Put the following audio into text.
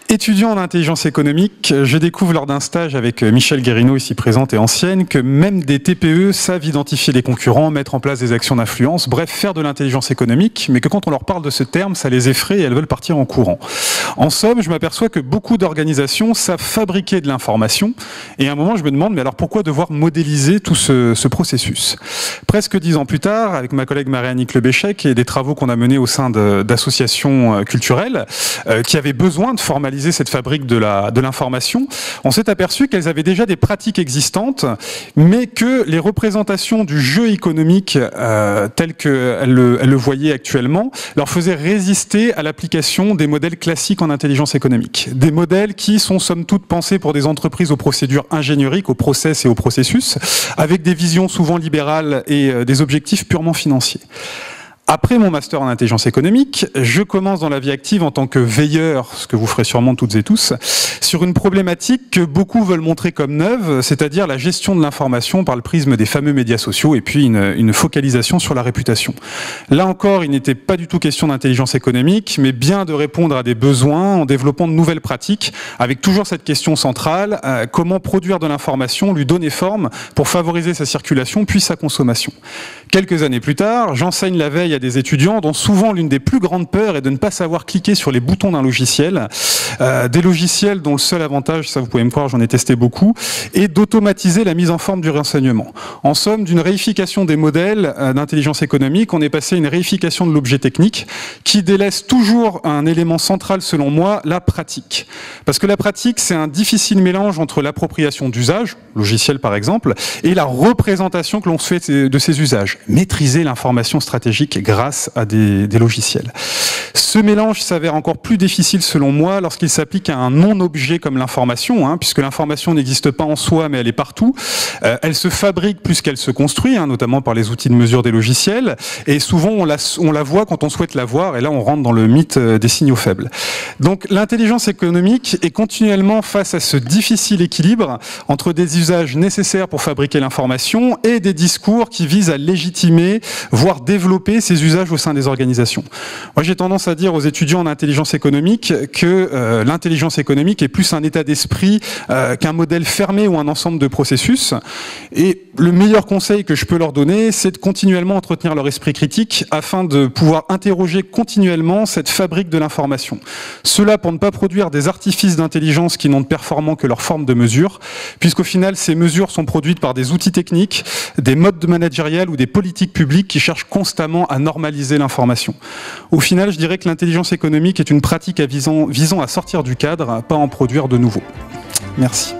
Étudiant en intelligence économique, je découvre lors d'un stage avec Michel Guérino, ici présente et ancienne, que même des TPE savent identifier les concurrents, mettre en place des actions d'influence, bref, faire de l'intelligence économique, mais que quand on leur parle de ce terme, ça les effraie et elles veulent partir en courant. En somme, je m'aperçois que beaucoup d'organisations savent fabriquer de l'information, et à un moment, je me demande, mais alors pourquoi devoir modéliser tout ce processus? Presque 10 ans plus tard, avec ma collègue Marie-Annick Lebéchec et des travaux qu'on a menés au sein d'associations culturelles, qui avaient besoin de formaliser cette fabrique de l'information, on s'est aperçu qu'elles avaient déjà des pratiques existantes, mais que les représentations du jeu économique telles qu'elles le voyaient actuellement leur faisaient résister à l'application des modèles classiques en intelligence économique. Des modèles qui sont somme toute pensés pour des entreprises aux procédures ingénieriques, aux process et aux processus, avec des visions souvent libérales et des objectifs purement financiers. Après mon master en intelligence économique, je commence dans la vie active en tant que veilleur, ce que vous ferez sûrement toutes et tous, sur une problématique que beaucoup veulent montrer comme neuve, c'est-à-dire la gestion de l'information par le prisme des fameux médias sociaux et puis une focalisation sur la réputation. Là encore, il n'était pas du tout question d'intelligence économique, mais bien de répondre à des besoins en développant de nouvelles pratiques, avec toujours cette question centrale, comment produire de l'information, lui donner forme pour favoriser sa circulation puis sa consommation. Quelques années plus tard, j'enseigne la veille à des étudiants dont souvent l'une des plus grandes peurs est de ne pas savoir cliquer sur les boutons d'un logiciel, des logiciels dont le seul avantage, ça vous pouvez me croire, j'en ai testé beaucoup, est d'automatiser la mise en forme du renseignement. En somme, d'une réification des modèles d'intelligence économique, on est passé à une réification de l'objet technique qui délaisse toujours un élément central selon moi, la pratique. Parce que la pratique, c'est un difficile mélange entre l'appropriation d'usage, logiciel par exemple, et la représentation que l'on se fait de ces usages. Maîtriser l'information stratégique grâce à des logiciels. Ce mélange s'avère encore plus difficile selon moi lorsqu'il s'applique à un non-objet comme l'information, puisque l'information n'existe pas en soi mais elle est partout. Elle se fabrique plus qu'elle se construit, notamment par les outils de mesure des logiciels, et souvent on la voit quand on souhaite la voir, et là on rentre dans le mythe des signaux faibles. Donc l'intelligence économique est continuellement face à ce difficile équilibre entre des usages nécessaires pour fabriquer l'information et des discours qui visent à légitimer, voire développer ces usages au sein des organisations. Moi, j'ai tendance à dire aux étudiants en intelligence économique que l'intelligence économique est plus un état d'esprit qu'un modèle fermé ou un ensemble de processus. Et le meilleur conseil que je peux leur donner, c'est de continuellement entretenir leur esprit critique afin de pouvoir interroger continuellement cette fabrique de l'information. Cela pour ne pas produire des artifices d'intelligence qui n'ont de performants que leur forme de mesure, puisqu'au final, ces mesures sont produites par des outils techniques, des modes managériels ou des politiques publiques qui cherchent constamment à normaliser l'information. Au final, je dirais que l'intelligence économique est une pratique visant à sortir du cadre, pas à en produire de nouveau. Merci.